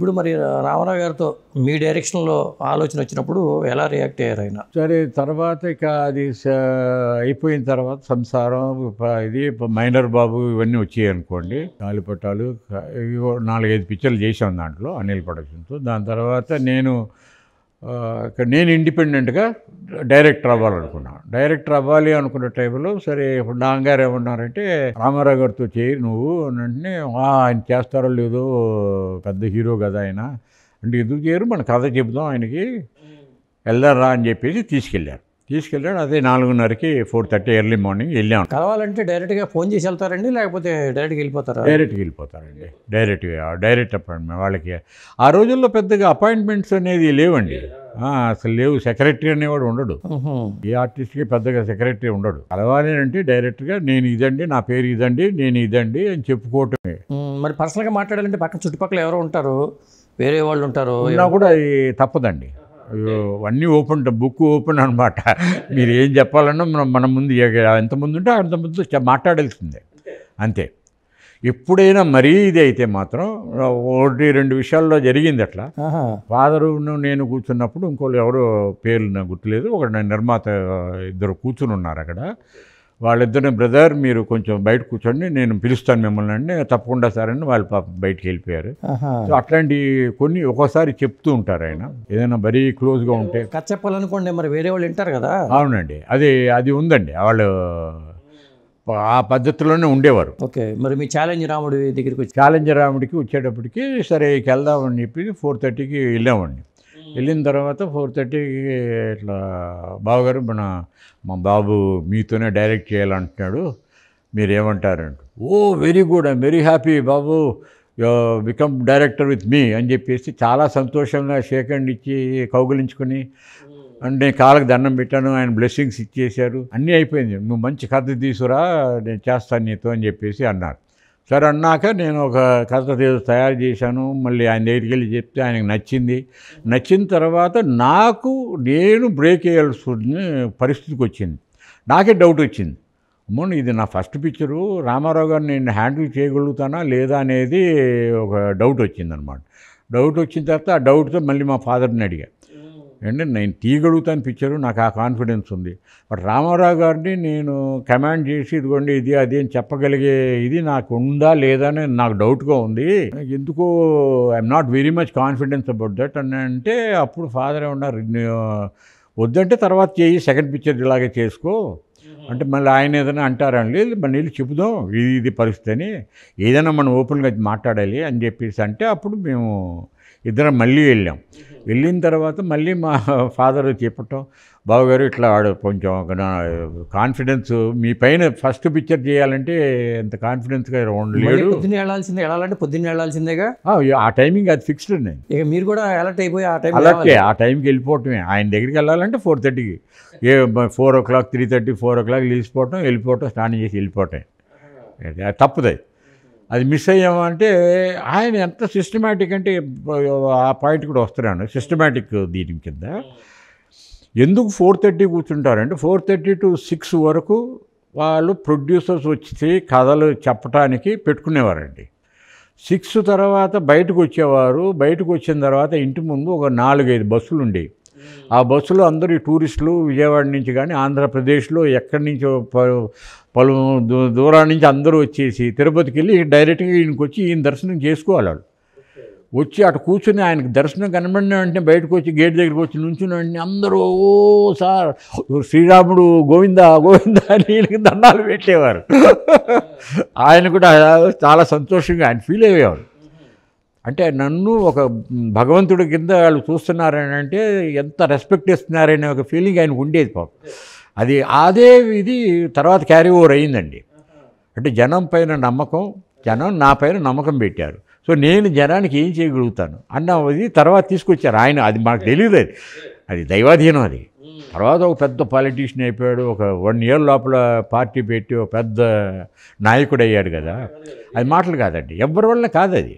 ఇప్పుడు మరి రామారావు గారితో మీ డైరెక్షన్లో ఆలోచన వచ్చినప్పుడు ఎలా రియాక్ట్ అయ్యారు ఆయన? సరే, తర్వాత ఇక అది అయిపోయిన తర్వాత సంసారం ఇది మైనర్ బాబు ఇవన్నీ వచ్చాయి అనుకోండి, గాలిపటాలు 4-5 పిక్చర్లు చేశాను దాంట్లో అనిల్ ప్రొడక్షన్తో. దాని తర్వాత నేను ఇండిపెండెంట్గా డైరెక్టర్ అవ్వాలనుకున్నాను. డైరెక్టర్ అవ్వాలి అనుకున్న టైంలో సరే ఇప్పుడు నాన్నగారు ఏమన్నారంటే రామారావు గారితో చేయి నువ్వు అంటే, ఆయన చేస్తారో లేదో పెద్ద హీరో కదా ఆయన అంటే, ఎందుకు చేయరు మన కథ చెబుదాం ఆయనకి వెళ్దారా అని చెప్పేసి తీసుకెళ్ళాడు. అదే 4:30కి 4:30 ఎర్లీ మార్నింగ్ వెళ్ళాము. కలవాలంటే డైరెక్ట్గా ఫోన్ చేసి వెళ్తారండి లేకపోతే డైరెక్ట్గా వెళ్ళిపోతారా? డైరెక్ట్గా వెళ్ళిపోతారండి. Direct appointment. వాళ్ళకి ఆ రోజుల్లో పెద్దగా అపాయింట్మెంట్స్ అనేది లేవండి, అసలు లేవు. సెక్రటరీ అనేవాడు ఉండడు, ఏ ఆర్టిస్ట్కి పెద్దగా సెక్రటరీ ఉండడు. కలవాలి అంటే డైరెక్ట్గా నేను ఇదండి, నా పేరు ఇదండి, నేను ఇదండి అని చెప్పుకోవటమే. మరి పర్సనల్గా మాట్లాడాలంటే పక్కన చుట్టుపక్కల ఎవరో ఉంటారు, వేరే వాళ్ళు ఉంటారు, ఉన్నా కూడా తప్పదండి. అన్నీ ఓపెన్, బుక్ ఓపెన్ అనమాట. మీరు ఏం చెప్పాలన్నా మన ముందు ఎంతమంది ఉంటే అంతమంది మాట్లాడాల్సిందే అంతే. ఎప్పుడైనా మరీ ఇది అయితే మాత్రం 1-2 విషయాల్లో జరిగింది అట్లా. ఫాదరును నేను కూర్చున్నప్పుడు ఇంకోళ్ళు ఎవరో పేర్లు నాకు గుర్తులేదు, ఒక నిర్మాత ఇద్దరు కూర్చుని ఉన్నారు అక్కడ. వాళ్ళిద్దరిని బ్రదర్ మీరు కొంచెం బయట కూర్చోండి నేను పిలుస్తాను మిమ్మల్ని అండి. తప్పకుండా సార్ అని వాళ్ళు పాప బయటికి వెళ్ళిపోయారు. సో అట్లాంటి కొన్ని ఒక్కోసారి చెప్తూ ఉంటారు ఆయన, ఏదైనా మరీ క్లోజ్గా ఉంటే. కథ చెప్పాలనుకోండి మరి వేరే వాళ్ళు వింటారు కదా. అవునండి, అది ఉందండి, వాళ్ళు ఆ పద్ధతిలోనే ఉండేవారు. ఓకే, మరి మీ ఛాలెంజ్ రాముడి దగ్గరికి రాముడికి వచ్చేటప్పటికి సరే వెళ్దామని చెప్పి 4:30కి వెళ్ళామండి. వెళ్ళిన తర్వాత 4:30కి ఇట్లా బావగారు మా బాబు మీతోనే డైరెక్ట్ చేయాలంటున్నాడు, మీరేమంటారంట. Oh very good, I'm very happy బాబు, బికమ్ డైరెక్టర్ విత్ మీ అని చెప్పేసి చాలా సంతోషంగా షేక్ హ్యాండ్ ఇచ్చి కౌగులించుకొని అంటే కాళ్ళకి దండం పెట్టాను, ఆయన బ్లెస్సింగ్స్ ఇచ్చేశారు, అన్నీ అయిపోయింది. నువ్వు మంచి కథ తీసుకురా నేను చేస్తాను నీతో అని చెప్పేసి అన్నారు. సరే అన్నాక నేను ఒక కథ తయారు చేశాను. మళ్ళీ ఆయన దగ్గరికి వెళ్ళి చెప్తే ఆయనకు నచ్చిన తర్వాత నేను బ్రేక్ వేయాల్సిన పరిస్థితికి వచ్చింది. నాకే డౌట్ వచ్చింది, అమ్మో ఇది నా ఫస్ట్ పిక్చరు, రామారావు గారిని నేను హ్యాండిల్ చేయగలుగుతానా లేదా అనేది ఒక డౌట్ వచ్చిందనమాట. డౌట్ వచ్చిన తర్వాత ఆ డౌట్తో మళ్ళీ మా ఫాదర్ని అడిగా, అంటే నేను తీయగలుగుతాను పిక్చరు, నాకు ఆ కాన్ఫిడెన్స్ ఉంది. బట్ రామారావు గారిని నేను కమాండ్ చేసి ఇదిగోండి ఇది అది అని చెప్పగలిగే ఇది నాకు ఉందా లేదా అని నాకు డౌట్గా ఉంది, ఎందుకో I'm not very much confidence about that అని అంటే, అప్పుడు ఫాదర్ ఏమన్నారు, వద్దంటే తర్వాత చేయి, సెకండ్ పిక్చర్ ఇలాగే చేసుకో అంటే మళ్ళీ ఆయన ఏదైనా అంటారని, లేదు మన నీళ్ళు చెబుదాం ఇది పరిస్థితి అని, ఏదైనా మనం ఓపెన్గా మాట్లాడాలి అని చెప్పేసి అంటే, అప్పుడు మేము ఇద్దరం మళ్ళీ వెళ్ళిన తర్వాత మళ్ళీ మా ఫాదర్ చెప్పటం, బావగారు ఇట్లా వాడు కొంచెం కాన్ఫిడెన్స్ మీ పైన ఫస్ట్ పిక్చర్ చేయాలంటే ఎంత కాన్ఫిడెన్స్గా ఉండలేడు, పొద్దున్నే వెళ్ళాల్సిందేగా, ఆ టైమింగ్ అది ఫిక్స్డ్ నేను. ఇక మీరు కూడా అలర్ట్ అయిపోయి ఆ టైంకి వెళ్ళిపోవటమే. ఆయన దగ్గరికి వెళ్ళాలంటే 4:30కి 4 o'clock 3:30 4 o'clock వెళ్ళిపోవటం స్నానం చేసి వెళ్ళిపోవటం తప్పుది. అది మిస్ అయ్యామంటే ఆయన ఎంత సిస్టమేటిక్ అంటే ఆ పాయింట్ కూడా వస్తున్నాను, సిస్టమేటిక్ దీని కింద. ఎందుకు 4:30 కూర్చుంటారంటే 4:30 to 6 వరకు వాళ్ళు ప్రొడ్యూసర్స్ వచ్చి కథలు చెప్పడానికి పెట్టుకునేవారండి. 6 తర్వాత బయటకు వచ్చేవారు. బయటకు వచ్చిన తర్వాత ఇంటి ముందు ఒక 4-5 బస్సులు ఉండేవి. ఆ బస్సులో అందరూ టూరిస్టులు విజయవాడ నుంచి కానీ ఆంధ్రప్రదేశ్లో ఎక్కడి నుంచో పలు దూరాల నుంచి అందరూ వచ్చేసి తిరుపతికి వెళ్ళి డైరెక్ట్గా ఈయనకి వచ్చి ఈయన దర్శనం చేసుకోవాలి. వాళ్ళు వచ్చి అటు కూర్చుని ఆయనకు దర్శనం కనబడిన వెంటనే బయటకు వచ్చి గేట్ దగ్గరికి వచ్చి నుంచుని వెంటనే అందరూ ఓ సార్ శ్రీరాముడు గోవిందా గోవిందా అని ఈయనకి దండాలు పెట్టేవారు. ఆయన కూడా చాలా సంతోషంగా ఆయన ఫీల్ అయ్యేవారు. అంటే నన్ను ఒక భగవంతుడి కింద వాళ్ళు చూస్తున్నారని అంటే ఎంత రెస్పెక్ట్ ఇస్తున్నారనే ఒక ఫీలింగ్ ఆయనకు ఉండేది పాపం. అదే ఇది తర్వాత క్యారీ ఓవర్ అయ్యిందండి. అంటే జనం పైన నమ్మకం, జనం నా పైన నమ్మకం పెట్టారు. సో నేను జనానికి ఏం చేయగలుగుతాను అన్నది తర్వాత తీసుకొచ్చారు ఆయన. అది మాకు తెలియదు, అది దైవాధీనం. అది తర్వాత ఒక పెద్ద పాలిటీషియన్ అయిపోయాడు. ఒక 1 year లోపల పార్టీ పెట్టి ఒక పెద్ద నాయకుడు అయ్యాడు కదా. అది మాటలు కాదండి, ఎవరి వల్ల కాదు, అది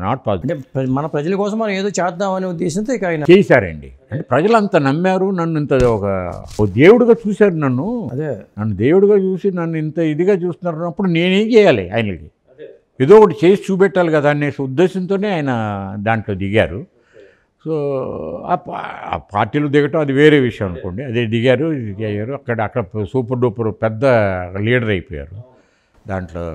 నాట్ పాజిబుల్. అంటే మన ప్రజల కోసం మనం ఏదో చేద్దామనే ఉద్దేశంతో ఇక ఆయన చేశారండి. అంటే ప్రజలు అంత నమ్మారు నన్ను, ఇంత ఒక దేవుడిగా చూశారు నన్ను. దేవుడిగా చూసి నన్ను ఇంత ఇదిగా చూస్తున్నారు. అప్పుడు నేనేం చేయాలి ఆయనకి? ఏదో ఒకటి చేసి చూపెట్టాలి కదా అనేసి ఉద్దేశంతోనే ఆయన దాంట్లో దిగారు. సో ఆ పార్టీలో దిగటం అది వేరే విషయం అనుకోండి. అదే దిగారు అక్కడ సూపర్ డూపర్ పెద్ద లీడర్ అయిపోయారు దాంట్లో.